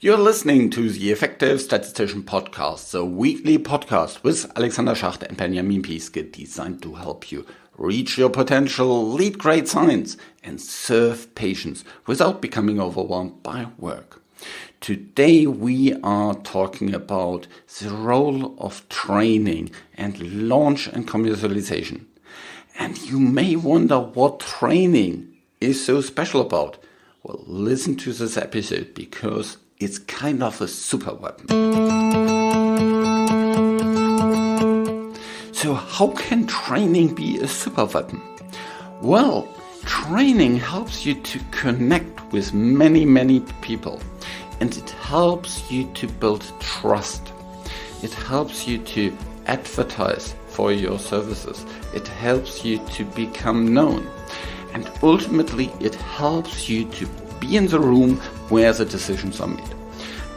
You're listening to the Effective Statistician podcast, the weekly podcast with Alexander Schacht and Benjamin Pieske, designed to help you reach your potential, lead great science, and serve patients without becoming overwhelmed by work. Today we are talking about the role of training and launch and commercialization. And you may wonder what training is so special about. Well, listen to this episode because it's kind of a super weapon. So how can training be a super weapon? Well, training helps you to connect with many people, and it helps you to build trust. It helps you to advertise for your services. It helps you to become known. And ultimately, it helps you to be in the room where the decisions are made.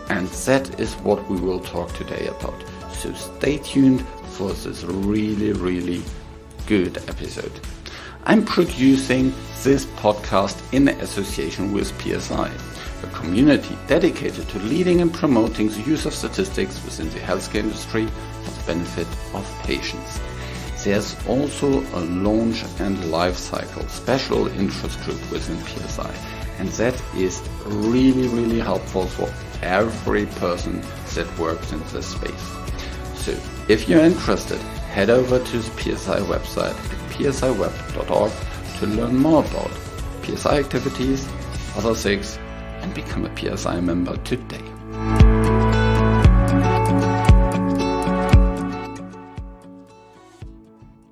And that is what we will talk today about. So stay tuned for this really good episode. I'm producing this podcast in association with PSI, a community dedicated to leading and promoting the use of statistics within the healthcare industry for the benefit of patients. There's also a launch and life cycle special interest group within PSI, and that is really helpful for every person that works in this space. So if you're interested, head over to the PSI website at psiweb.org to learn more about PSI activities, other things, and become a PSI member today.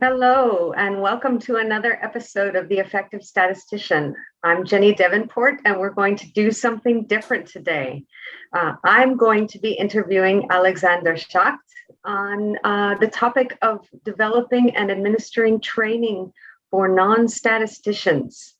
Hello, and welcome to another episode of the Effective Statistician. I'm Jenny Davenport, and we're going to do something different today. I'm going to be interviewing Alexander Schacht on the topic of developing and administering training for non-statisticians.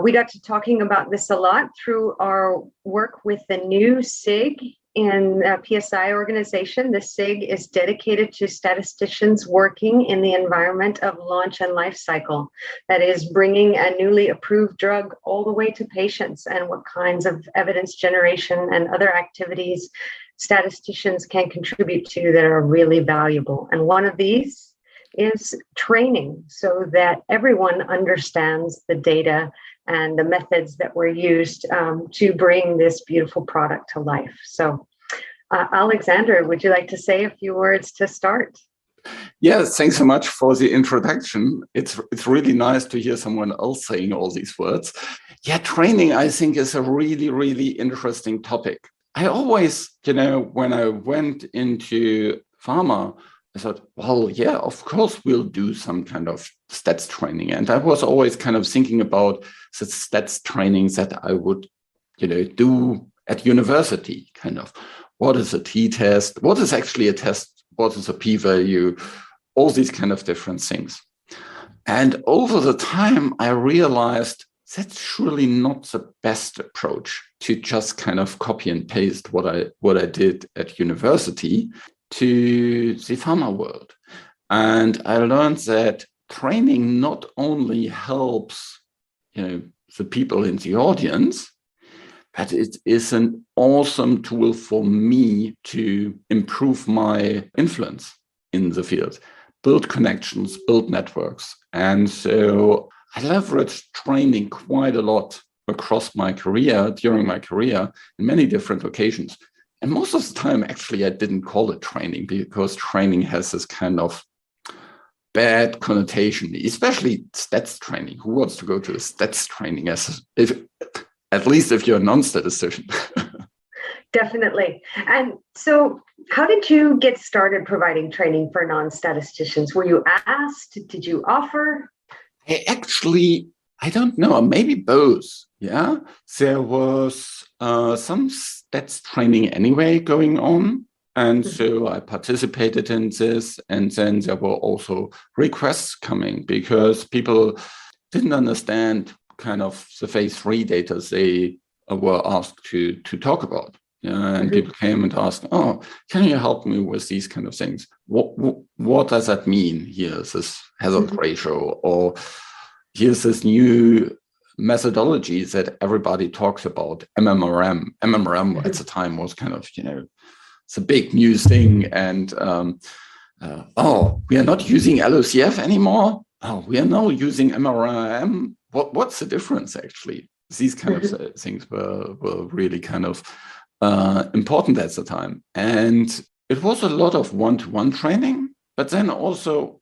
We got to talking about this a lot through our work with the new SIG in the PSI organization. The SIG is dedicated to statisticians working in the environment of launch and life cycle. That is bringing a newly approved drug all the way to patients, and what kinds of evidence generation and other activities statisticians can contribute to that are really valuable. And one of these is training so that everyone understands the data and the methods that were used to bring this beautiful product to life. So, Alexander, would you like to say a few words to start? Yes, thanks so much for the introduction. It's really nice to hear someone else saying all these words. Yeah, training, I think, is a really interesting topic. I always, when I went into pharma, I thought, well, yeah, of course we'll do some kind of stats training. And I was always kind of thinking about the stats training that I would, do at university, kind of. What is a t-test? What is actually a test? What is a p-value? All these kind of different things. And over the time, I realized that's surely not the best approach to just kind of copy and paste what I did at university to the pharma world. And I learned that training not only helps, the people in the audience, but it is an awesome tool for me to improve my influence in the field, build connections, build networks. And so I leveraged training quite a lot across my career, during my career, in many different occasions. And most of the time, actually, I didn't call it training because training has this kind of bad connotation, especially stats training. Who wants to go to a stats training at least if you're a non-statistician? Definitely. And so how did you get started providing training for non-statisticians? Were you asked? Did you offer? I don't know, maybe both. Yeah, there was some stats training anyway going on. And so I participated in this. And then there were also requests coming because people didn't understand kind of the phase 3 data they were asked to talk about. And people came and asked, oh, can you help me with these kind of things? What does that mean? Here's this hazard ratio, or here's this new methodologies that everybody talks about, MMRM. MMRM at the time was kind of, it's a big new thing. And, we are not using LOCF anymore. Oh, we are now using MMRM. What's the difference, actually? These kind of things were really kind of important at the time. And it was a lot of one-to-one training, but then also,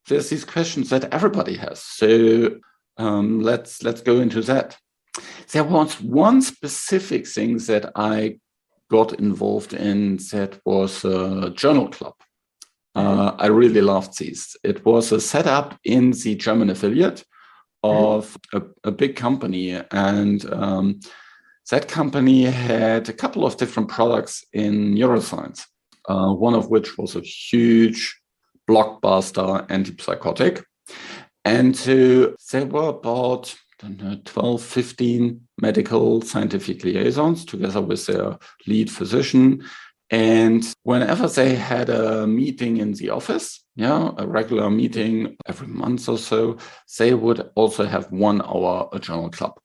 there's these questions that everybody has. So let's go into that. There was one specific thing that I got involved in that was a journal club. I really loved these. It was a setup in the German affiliate of a big company. And that company had a couple of different products in neuroscience, one of which was a huge blockbuster antipsychotic. And there were about 12, 15 medical scientific liaisons together with their lead physician. And whenever they had a meeting in the office, a regular meeting every month or so, they would also have 1 hour a journal club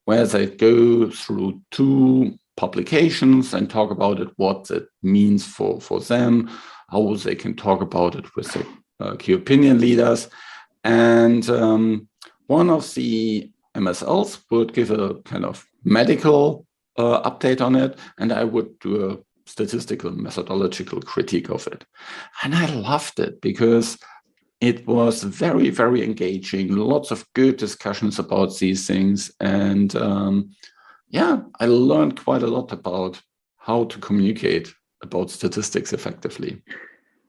where they go through 2 publications and talk about it, what it means for them, how they can talk about it with the key opinion leaders. And one of the MSLs would give a kind of medical update on it, and I would do a statistical methodological critique of it. And I loved it because it was very, very engaging, lots of good discussions about these things. And I learned quite a lot about how to communicate about statistics effectively.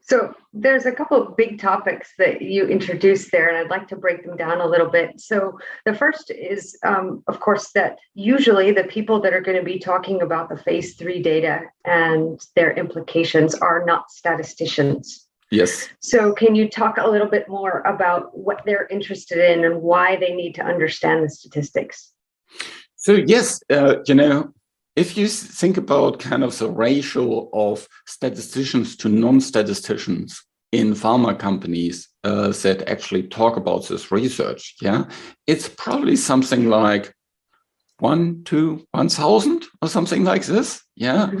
So there's a couple of big topics that you introduced there, and I'd like to break them down a little bit. So the first is, of course, that usually the people that are going to be talking about the phase 3 data and their implications are not statisticians. Yes. So can you talk a little bit more about what they're interested in and why they need to understand the statistics? So yes, if you think about kind of the ratio of statisticians to non-statisticians in pharma companies that actually talk about this research, it's probably something like 1 to 1,000 or something like this. Mm-hmm.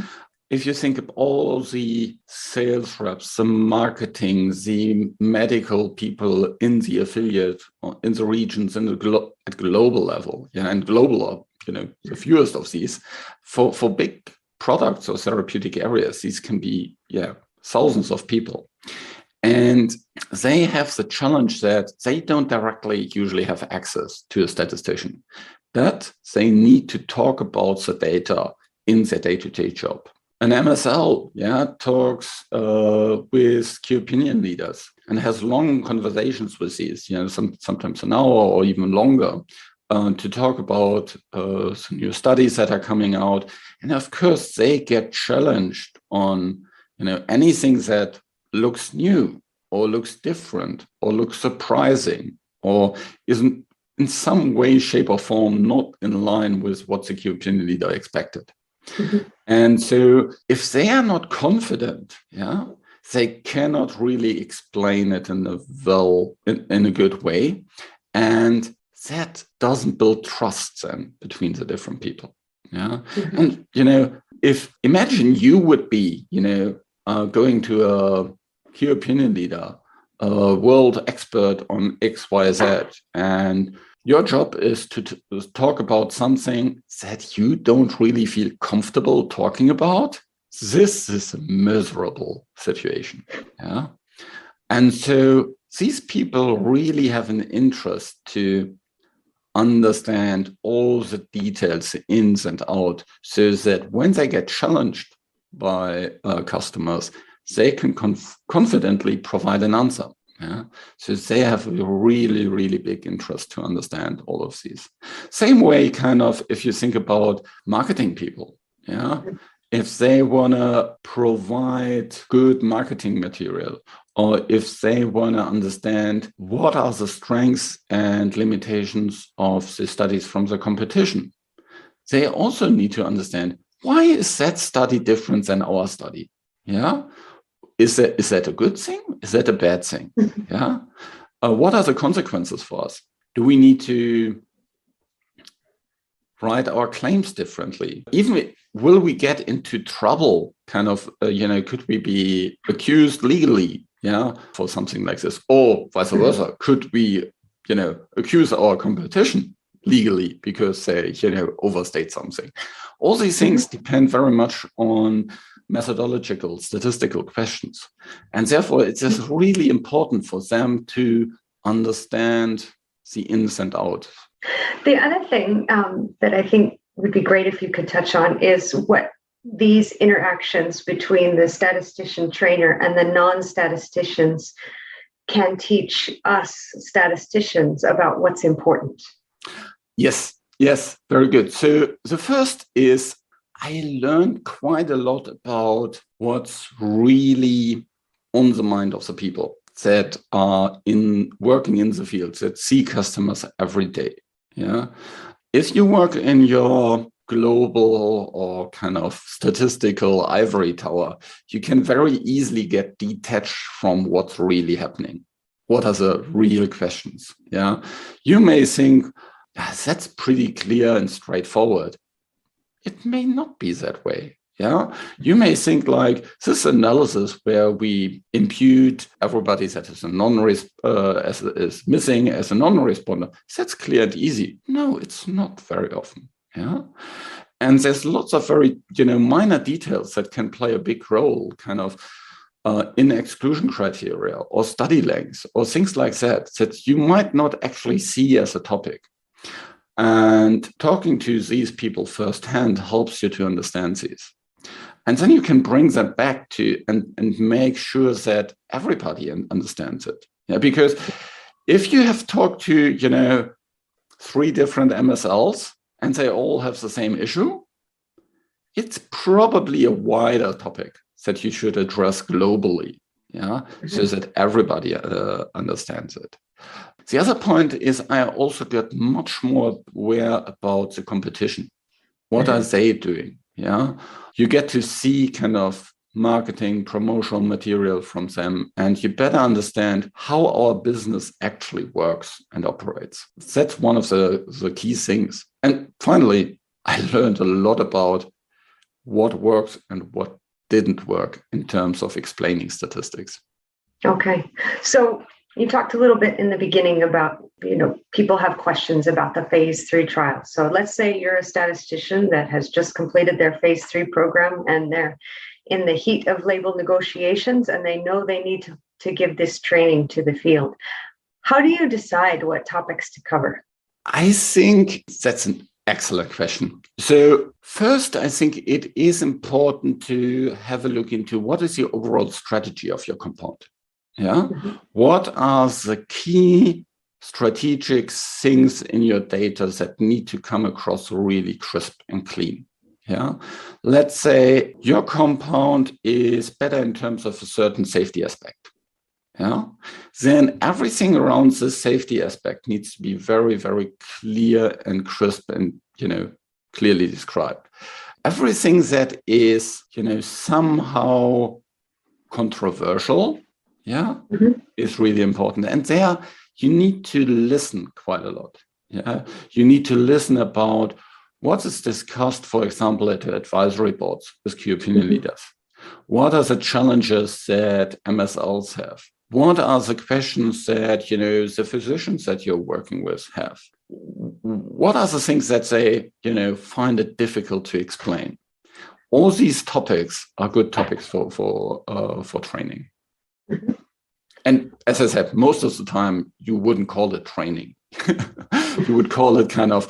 If you think of all the sales reps, the marketing, the medical people in the affiliate, in the regions, at global level, and global, the fewest of these, for big products or therapeutic areas, these can be, thousands of people. And they have the challenge that they don't directly usually have access to a statistician, but they need to talk about the data in their day-to-day job. An MSL, talks with key opinion leaders and has long conversations with these, sometimes an hour or even longer, to talk about some new studies that are coming out. And of course, they get challenged on, anything that looks new or looks different or looks surprising or isn't in some way, shape or form not in line with what the key opinion leader expected. Mm-hmm. And so if they are not confident, they cannot really explain it in a good way. And that doesn't build trust then between the different people. Mm-hmm. And, if imagine you would be, going to a key opinion leader, a world expert on XYZ, and your job is to talk about something that you don't really feel comfortable talking about. This is a miserable situation. And so these people really have an interest to understand all the details, the ins and out, so that when they get challenged by customers, they can confidently provide an answer. So they have a really, really big interest to understand all of these. Same way, kind of, if you think about marketing people, if they want to provide good marketing material, or if they want to understand what are the strengths and limitations of the studies from the competition, they also need to understand, why is that study different than our study? Is that a good thing? Is that a bad thing? What are the consequences for us? Do we need to write our claims differently? Even will we get into trouble? Could we be accused legally? For something like this, or vice versa? Could we, accuse our competition legally because they, overstate something? All these things depend very much on methodological, statistical questions, and therefore it's just really important for them to understand the ins and outs. The other thing that I think would be great if you could touch on is what these interactions between the statistician trainer and the non-statisticians can teach us statisticians about what's important. Yes, very good. So the first is I learned quite a lot about what's really on the mind of the people that are working in the field, that see customers every day. If you work in your global or kind of statistical ivory tower, you can very easily get detached from what's really happening. What are the real questions? You may think, that's pretty clear and straightforward. It may not be that way. You may think like this analysis where we impute everybody that is is missing as a non-responder. That's clear and easy. No, it's not very often. And there's lots of very, minor details that can play a big role, in exclusion criteria or study lengths or things like that you might not actually see as a topic. And talking to these people firsthand helps you to understand these. And then you can bring that back to and make sure that everybody understands it. Because if you have talked to, 3 different MSLs and they all have the same issue, it's probably a wider topic that you should address globally, so that everybody understands it. The other point is I also get much more aware about the competition. What are they doing? You get to see kind of marketing, promotional material from them, and you better understand how our business actually works and operates. That's one of the key things. And finally, I learned a lot about what works and what didn't work in terms of explaining statistics. Okay. So you talked a little bit in the beginning about, people have questions about the phase 3 trial. So let's say you're a statistician that has just completed their phase 3 program and they're in the heat of label negotiations and they know they need to give this training to the field. How do you decide what topics to cover? I think that's an excellent question. So first, I think it is important to have a look into what is the overall strategy of your compound. What are the key strategic things in your data that need to come across really crisp and clean? Let's say your compound is better in terms of a certain safety aspect. Then everything around this safety aspect needs to be very, very clear and crisp and, clearly described. Everything that is, somehow controversial, is really important. And there you need to listen quite a lot. You need to listen about what is discussed, for example, at advisory boards with key opinion leaders. What are the challenges that MSLs have? What are the questions that, the physicians that you're working with have? What are the things that they, find it difficult to explain? All these topics are good topics for training. And as I said, most of the time, you wouldn't call it training. You would call it kind of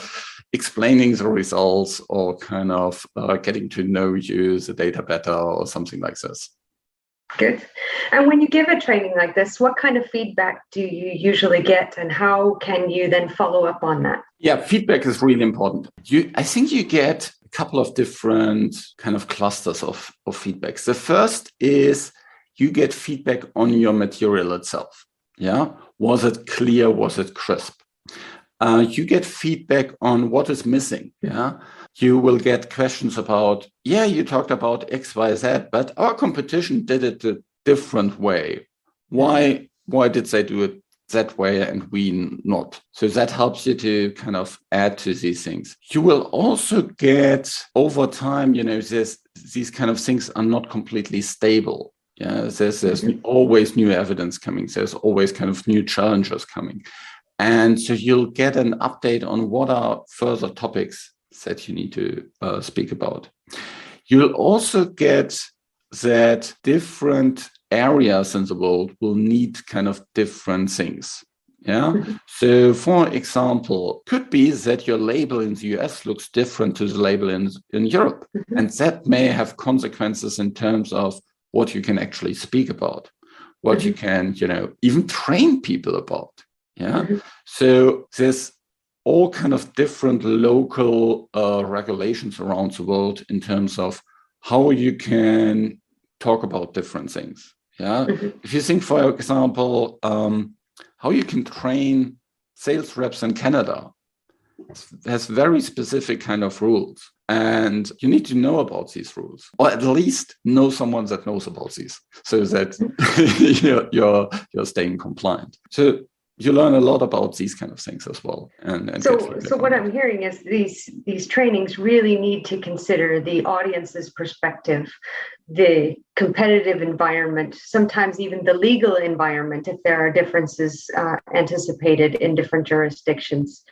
explaining the results or kind of getting to know you, the data better or something like this. Good. And when you give a training like this, what kind of feedback do you usually get and how can you then follow up on that? Yeah, feedback is really important. I think you get a couple of different kind of clusters of feedbacks. The first is you get feedback on your material itself. Was it clear? Was it crisp? You get feedback on what is missing. You will get questions about, you talked about X, Y, Z, but our competition did it a different way. Why did they do it that way and we not. So that helps you to kind of add to these things. You will also get over time, these kind of things are not completely stable. Yeah, there's always new evidence coming. There's always kind of new challenges coming. And so you'll get an update on what are further topics that you need to speak about. You'll also get that different areas in the world will need kind of different things. Yeah. So, for example, could be that your label in the US looks different to the label in Europe. And that may have consequences in terms of what you can actually speak about, what you can, even train people about. Yeah. So there's all kind of different local regulations around the world in terms of how you can talk about different things. Yeah. If you think, for example, how you can train sales reps in Canada, it has very specific kind of rules. And you need to know about these rules, or at least know someone that knows about these, so that you're staying compliant. So you learn a lot about these kind of things as well. And so what I'm hearing is these trainings really need to consider the audience's perspective, the competitive environment, sometimes even the legal environment, if there are differences anticipated in different jurisdictions.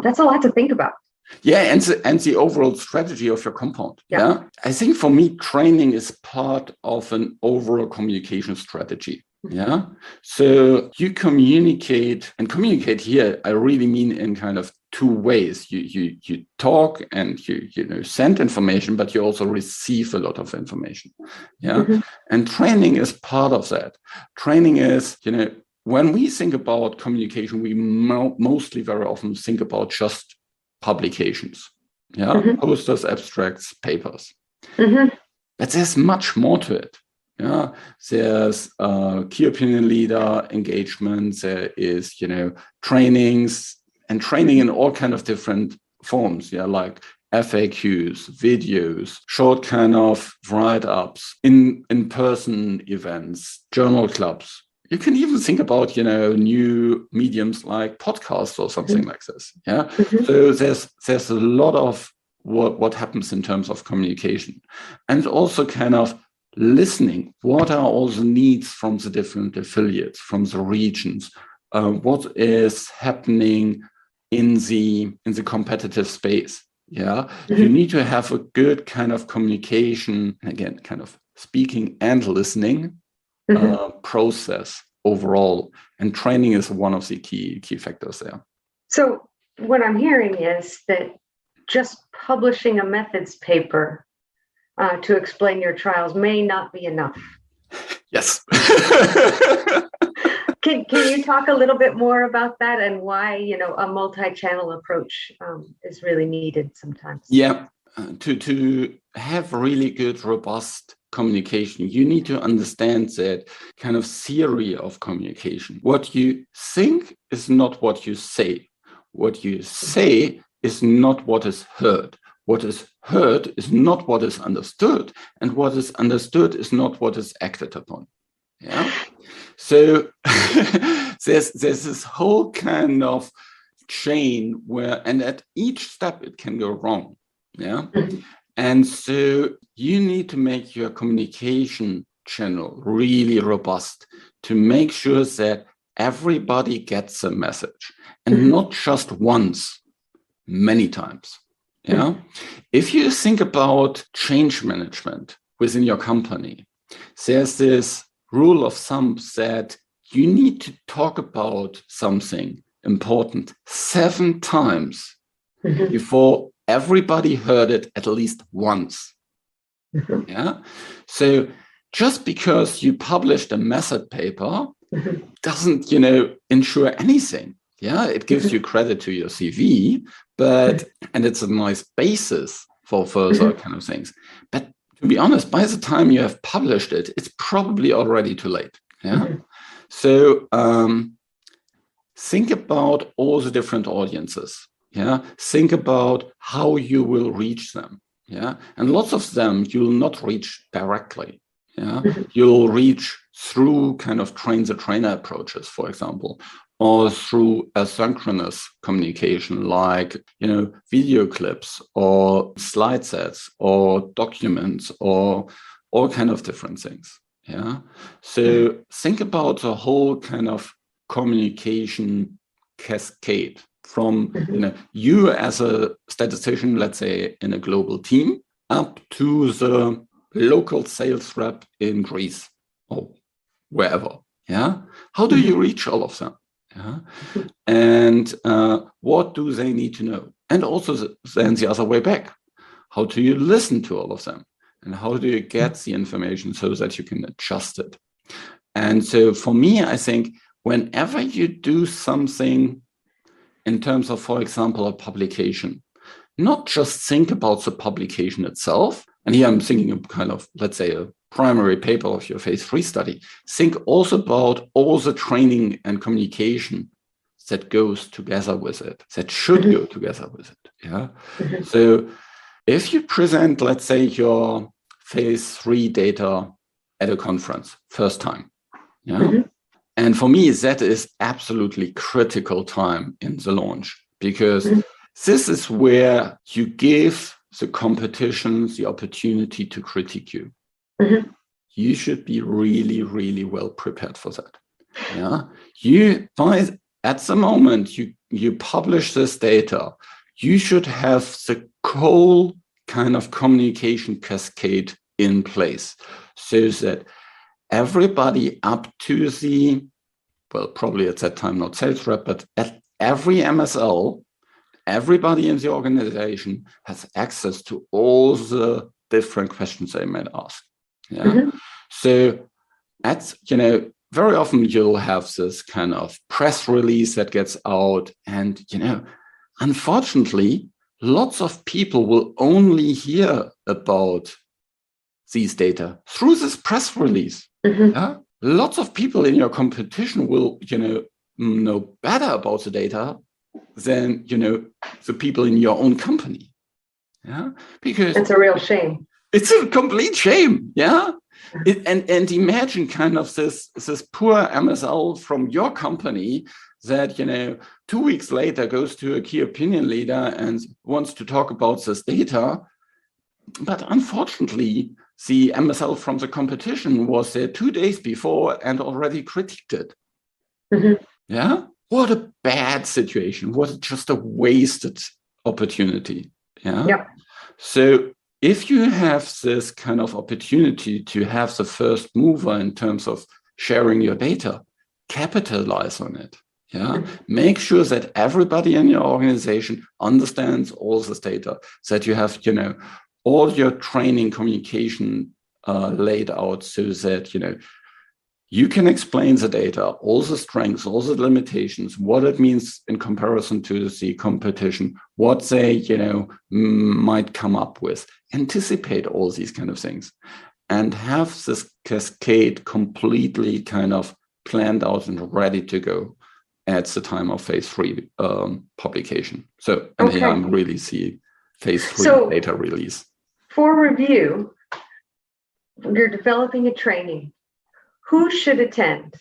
That's a lot to think about. Yeah, and the overall strategy of your compound. Yeah. I think for me, training is part of an overall communication strategy. Yeah. So you communicate, and communicate here, I really mean in kind of two ways. You talk and you send information, but you also receive a lot of information. Yeah. And training is part of that. Training is, when we think about communication, we mostly very often think about just publications. Yeah. Posters, abstracts, papers. But there's much more to it. Yeah, there's key opinion leader engagement. There is, trainings and training in all kind of different forms. Yeah, like FAQs, videos, short kind of write-ups, in-person events, journal clubs. You can even think about, new mediums like podcasts or something like this. Yeah, so there's a lot of what happens in terms of communication, and also kind of listening. What are all the needs from the different affiliates, from the regions? What is happening in the competitive space? Yeah, you need to have a good kind of communication, again, kind of speaking and listening process overall. And training is one of the key factors there. So what I'm hearing is that just publishing a methods paper to explain your trials may not be enough. Yes. Can you talk a little bit more about that and why, a multi-channel approach is really needed sometimes? Yeah. To have really good, robust communication, you need to understand that kind of theory of communication. What you think is not what you say. What you say is not what is heard. What is heard is not what is understood, and what is understood is not what is acted upon. Yeah. So there's this whole kind of chain where, and at each step it can go wrong. Yeah. And so you need to make your communication channel really robust to make sure that everybody gets a message, and not just once, many times. Yeah. If you think about change management within your company, there's this rule of thumb that you need to talk about something important 7 times before everybody heard it at least once. Yeah. So just because you published a method paper doesn't, ensure anything. Yeah, it gives you credit to your CV, and it's a nice basis for further kind of things. But to be honest, by the time you have published it, it's probably already too late. Yeah. So think about all the different audiences. Yeah. Think about how you will reach them. Yeah. And lots of them you will not reach directly. Yeah. You'll reach through kind of train the trainer approaches, for example, or through asynchronous communication, like, video clips or slide sets or documents or all kind of different things. Yeah. So think about the whole kind of communication cascade from, you as a statistician, let's say in a global team, up to the local sales rep in Greece or wherever. Yeah. How do you reach all of them? Yeah. And what do they need to know? And also then the other way back. How do you listen to all of them? And how do you get the information so that you can adjust it? And so for me, I think whenever you do something in terms of, for example, a publication, not just think about the publication itself. And here I'm thinking of kind of, let's say, a primary paper of your phase 3 study. Think also about all the training and communication that goes together with it, that should go together with it. Yeah. So if you present, let's say, your phase 3 data at a conference first time, yeah. And for me, that is absolutely critical time in the launch, because this is where you give the competition the opportunity to critique you. You should be really, really well prepared for that. Yeah. At the moment you publish this data, you should have the whole kind of communication cascade in place so that everybody up to the, well, probably at that time not sales rep, but at every MSL, everybody in the organization has access to all the different questions they might ask. Yeah. So that's, very often you'll have this kind of press release that gets out, and, unfortunately, lots of people will only hear about these data through this press release. Yeah? Lots of people in your competition will, know better about the data than, the people in your own company. Yeah, because it's a real shame. It's a complete shame. Yeah. And imagine kind of this poor MSL from your company that, 2 weeks later goes to a key opinion leader and wants to talk about this data. But unfortunately, the MSL from the competition was there 2 days before and already critiqued it. Yeah. What a bad situation. What just a wasted opportunity. Yeah. Yep. So if you have this kind of opportunity to have the first mover in terms of sharing your data, capitalize on it. Yeah. Make sure that everybody in your organization understands all this data, that you have, all your training communication laid out so that, you can explain the data, all the strengths, all the limitations, what it means in comparison to the competition, what they, might come up with, anticipate all these kind of things, and have this cascade completely kind of planned out and ready to go at the time of phase 3 publication. So, and here I'm really see phase 3 data release. For review, you're developing a training. Who should attend?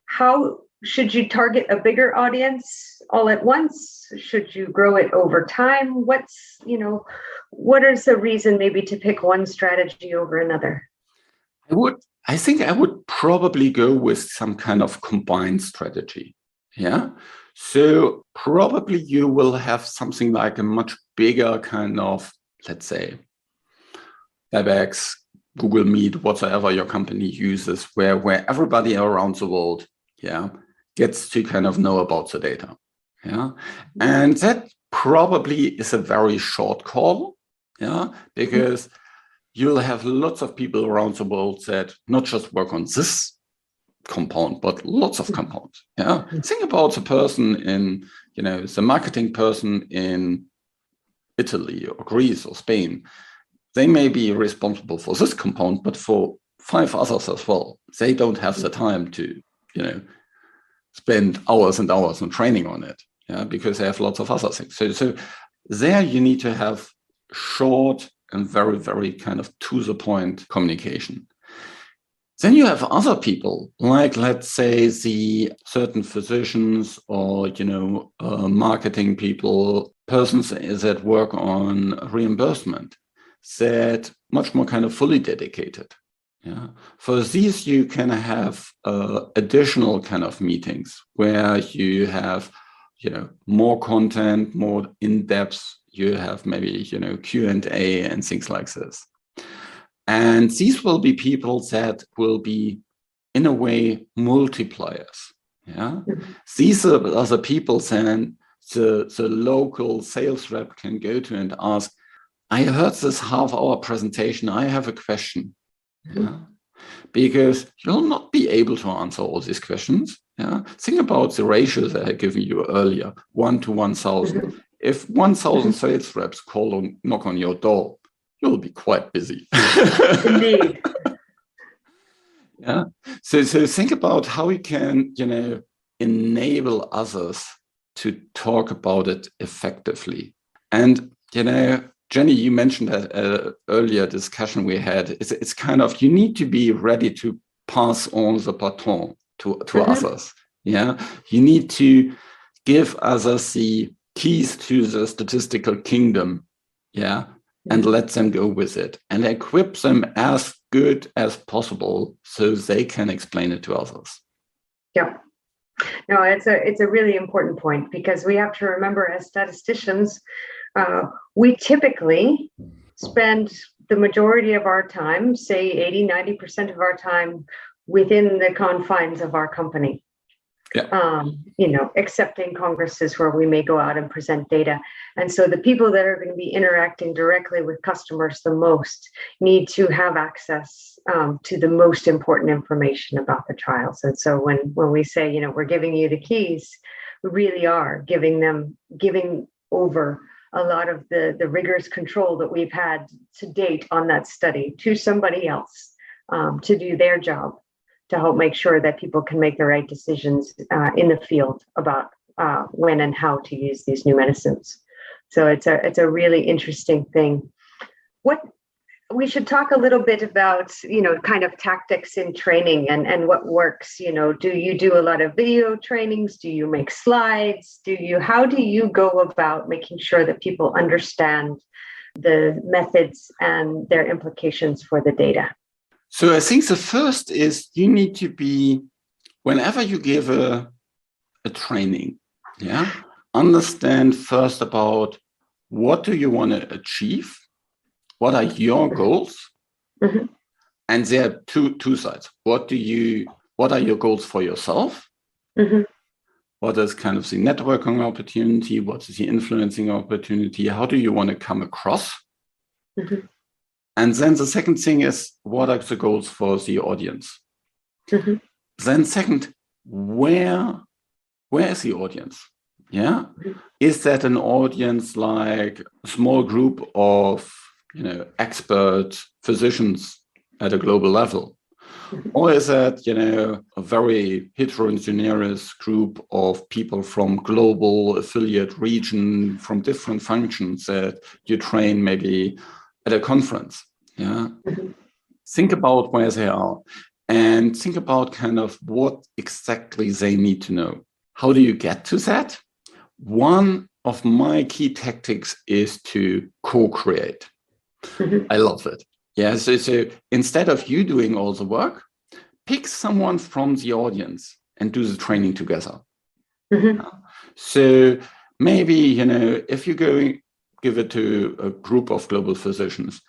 How should you target a bigger audience all at once? Should you grow it over time? What is the reason maybe to pick one strategy over another? I think I would probably go with some kind of combined strategy. Yeah. So probably you will have something like a much bigger kind of, let's say, WebEx, Google Meet, whatsoever your company uses, where everybody around the world, gets to kind of know about the data. Yeah. And that probably is a very short call. Yeah. Because you'll have lots of people around the world that not just work on this compound, but lots of compounds. Yeah. Think about the person in, the marketing person in Italy or Greece or Spain. They may be responsible for this compound, but for 5 others as well. They don't have the time to, spend hours and hours on training on it, because they have lots of other things. So there you need to have short and very, very kind of to the point communication. Then you have other people, like let's say the certain physicians or marketing people, persons that work on reimbursement, that much more kind of fully dedicated. Yeah. For these, you can have additional kind of meetings where you have more content, more in depth. You have maybe Q&A and things like this. And these will be people that will be, in a way, multipliers. Yeah, these are the people then the local sales rep can go to and ask, I heard this half-hour presentation. I have a question. Yeah, because you'll not be able to answer all these questions. Yeah, think about the ratios that I've given you earlier, 1 to 1,000. If 1,000 sales reps knock on your door, you'll be quite busy. Indeed. Yeah. So think about how we can, enable others to talk about it effectively. And, Jenny, you mentioned that earlier discussion we had. It's kind of, you need to be ready to pass on the baton to others. Yeah. You need to give others the keys to the statistical kingdom. Yeah. And let them go with it and equip them as good as possible so they can explain it to others. Yeah. No, it's a really important point, because we have to remember, as statisticians, we typically spend the majority of our time, say 80-90% of our time, within the confines of our company. Yeah. Excepting congresses where we may go out and present data. And so the people that are going to be interacting directly with customers the most need to have access to the most important information about the trials. And so when we say, we're giving you the keys, we really are giving over a lot of the rigorous control that we've had to date on that study to somebody else to do their job, to help make sure that people can make the right decisions in the field about when and how to use these new medicines. So it's a really interesting thing. What we should talk a little bit about, kind of tactics in training and what works. Do you do a lot of video trainings? Do you make slides? How do you go about making sure that people understand the methods and their implications for the data? So I think the first is you need to be, whenever you give a training, understand first about what do you want to achieve, what are your goals, and there are two sides. What are your goals for yourself? What is kind of the networking opportunity? What is the influencing opportunity? How do you want to come across? And then the second thing is, what are the goals for the audience? Then second, where is the audience? Yeah. Is that an audience like a small group of, expert physicians at a global level? Or is that, a very heterogeneous group of people from global affiliate region, from different functions that you train maybe at a conference? Yeah. Think about where they are and think about kind of what exactly they need to know. How do you get to that? One of my key tactics is to co-create. I love it. Yeah. So instead of you doing all the work, pick someone from the audience and do the training together. So maybe, if you're going give it to a group of global physicians,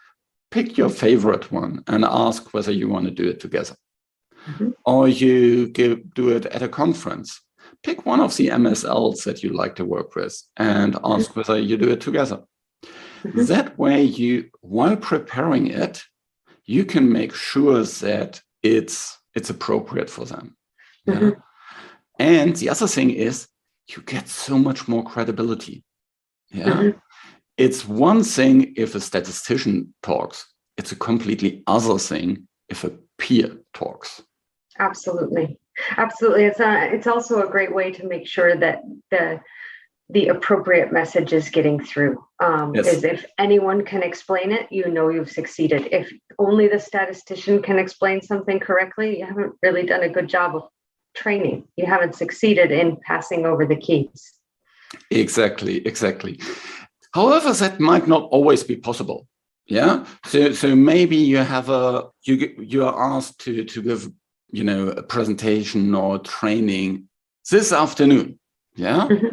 pick your favorite one and ask whether you want to do it together. Or you do it at a conference. Pick one of the MSLs that you like to work with and ask whether you do it together. That way, while preparing it, you can make sure that it's appropriate for them. Yeah? And the other thing is, you get so much more credibility. Yeah. It's one thing if a statistician talks. It's a completely other thing if a peer talks. Absolutely. It's also a great way to make sure that the appropriate message is getting through. Is if anyone can explain it, you've succeeded. If only the statistician can explain something correctly, you haven't really done a good job of training. You haven't succeeded in passing over the keys. Exactly. However, that might not always be possible. Yeah. So maybe you are asked to give, a presentation or training this afternoon. Yeah. Mm-hmm.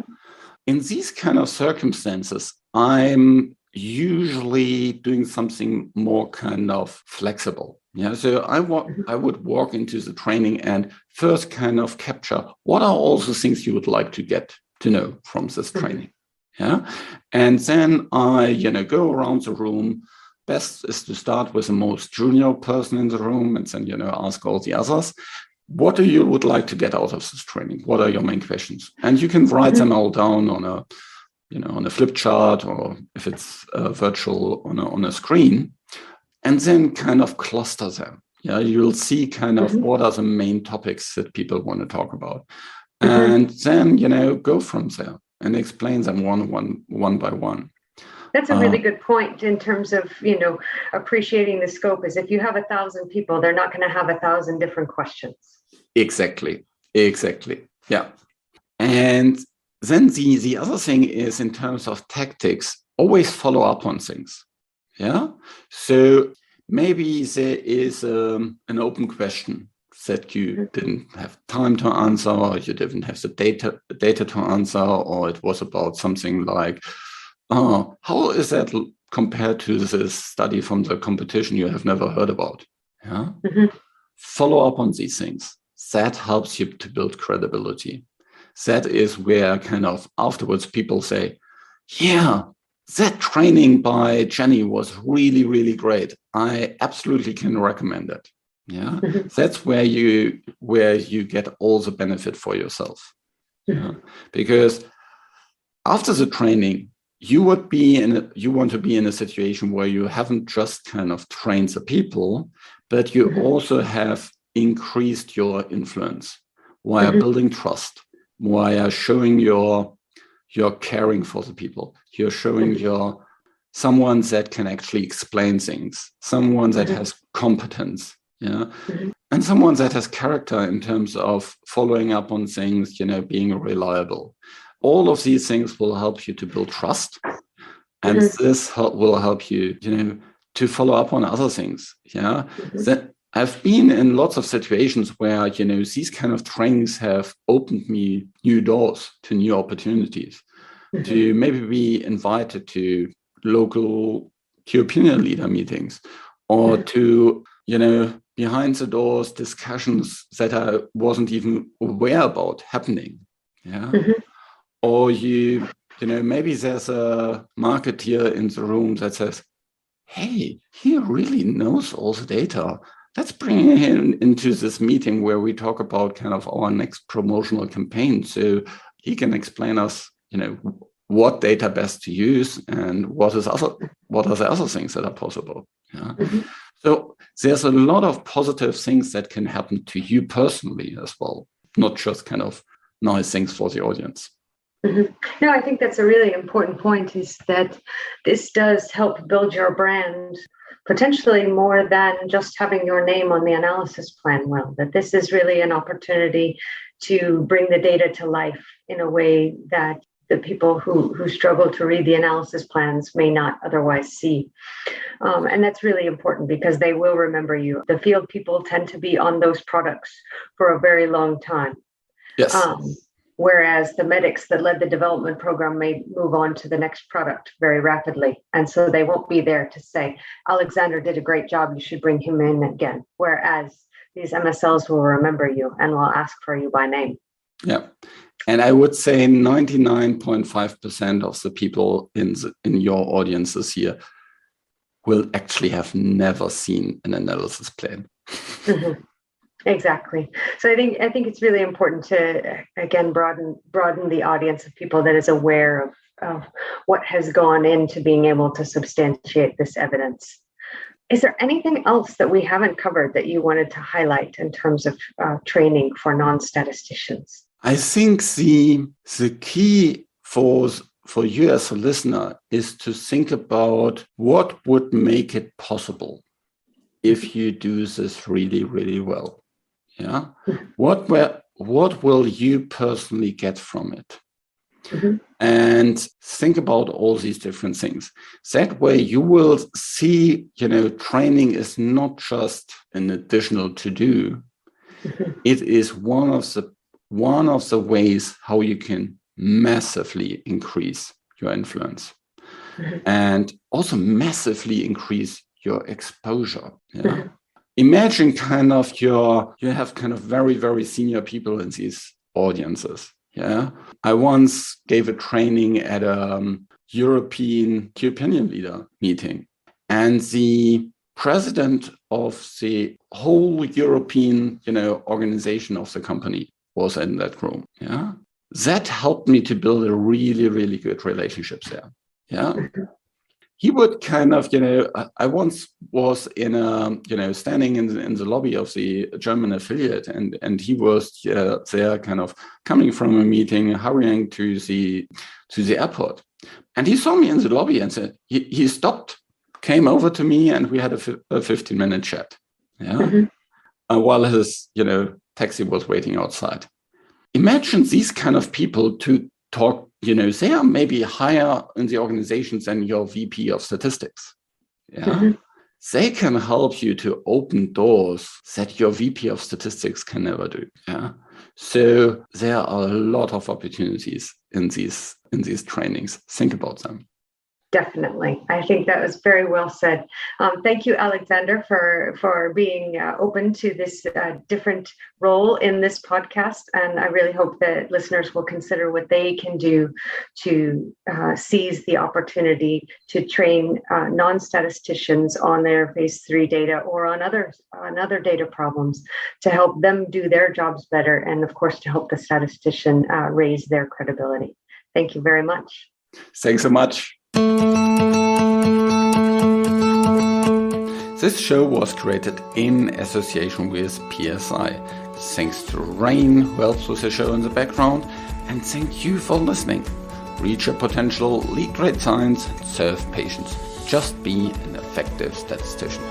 In these kind of circumstances, I'm usually doing something more kind of flexible. Yeah. So I would walk into the training and first kind of capture what are all the things you would like to get to know from this training. Yeah. And then I, go around the room. Best is to start with the most junior person in the room and then, ask all the others. What do you would like to get out of this training? What are your main questions? And you can write them all down on a flip chart, or if it's virtual on a screen, and then kind of cluster them. Yeah, you'll see kind of what are the main topics that people want to talk about. And then, go from there and explain them one by one. That's a really good point in terms of, appreciating the scope. Is if you have 1,000 people, they're not going to have 1,000 different questions. Exactly. Yeah. And then the other thing is, in terms of tactics, always follow up on things. Yeah. So maybe there is an open question that you didn't have time to answer, or you didn't have the data to answer, or it was about something like, how is that compared to this study from the competition you have never heard about? Yeah. Follow up on these things. That helps you to build credibility. That is where kind of afterwards people say, yeah, that training by Jenny was really, really great. I absolutely can recommend it. Yeah. That's where you get all the benefit for yourself. Yeah. Because after the training, you want to be in a situation where you haven't just kind of trained the people, but you also have increased your influence via building trust, via showing you're caring for the people. You're showing you're someone that can actually explain things, someone that has competence, and someone that has character in terms of following up on things, being reliable. All of these things will help you to build trust, and this will help you, to follow up on other things. Yeah, that I've been in lots of situations where, these kind of trainings have opened me new doors to new opportunities, to maybe be invited to local key opinion leader meetings, or to, behind the doors discussions that I wasn't even aware about happening. Yeah. Or maybe there's a marketeer in the room that says, hey, he really knows all the data. Let's bring him into this meeting where we talk about kind of our next promotional campaign, so he can explain us, what data best to use and what are the other things that are possible. Yeah. So there's a lot of positive things that can happen to you personally as well, not just kind of nice things for the audience. No, I think that's a really important point, is that this does help build your brand, potentially more than just having your name on the analysis plan. Well, that this is really an opportunity to bring the data to life in a way that the people who struggle to read the analysis plans may not otherwise see. And that's really important because they will remember you. The field people tend to be on those products for a very long time. Yes. Whereas the medics that led the development program may move on to the next product very rapidly. And so they won't be there to say, Alexander did a great job, you should bring him in again. Whereas these MSLs will remember you and will ask for you by name. Yeah. And I would say 99.5% of the people in your audiences here will actually have never seen an analysis plan. Exactly. So I think it's really important to, again, broaden the audience of people that is aware of what has gone into being able to substantiate this evidence. Is there anything else that we haven't covered that you wanted to highlight in terms of training for non-statisticians? I think the key for you as a listener is to think about what would make it possible if you do this really, really well. Yeah. What will you personally get from it? Mm-hmm. And think about all these different things. That way you will see, training is not just an additional to-do. Mm-hmm. It is one of the ways how you can massively increase your influence. Mm-hmm. And also massively increase your exposure. Yeah. Mm-hmm. Imagine you have very, very senior people in these audiences. Yeah. I once gave a training at a European key opinion leader meeting, and the president of the whole European, organization of the company was in that room. Yeah. That helped me to build a really, really good relationships there. Yeah. He would I once was in standing in the lobby of the German affiliate, and he was there coming from a meeting, hurrying to the airport. And he saw me in the lobby and said, he stopped, came over to me, and we had a 15-minute chat. Yeah. Mm-hmm. While his, taxi was waiting outside. Imagine these kind of people to talk, they are maybe higher in the organizations than your VP of statistics. Yeah. Mm-hmm. They can help you to open doors that your VP of statistics can never do. Yeah. So there are a lot of opportunities in these trainings. Think about them. Definitely. I think that was very well said. Thank you, Alexander, for being open to this different role in this podcast. And I really hope that listeners will consider what they can do to seize the opportunity to train non-statisticians on their phase 3 data or on other data problems to help them do their jobs better. And of course, to help the statistician raise their credibility. Thank you very much. Thanks so much. This show was created in association with PSI. Thanks to Rain, who helps with the show in the background, and thank you for listening. Reach your potential, lead great science, and serve patients. Just be an effective statistician.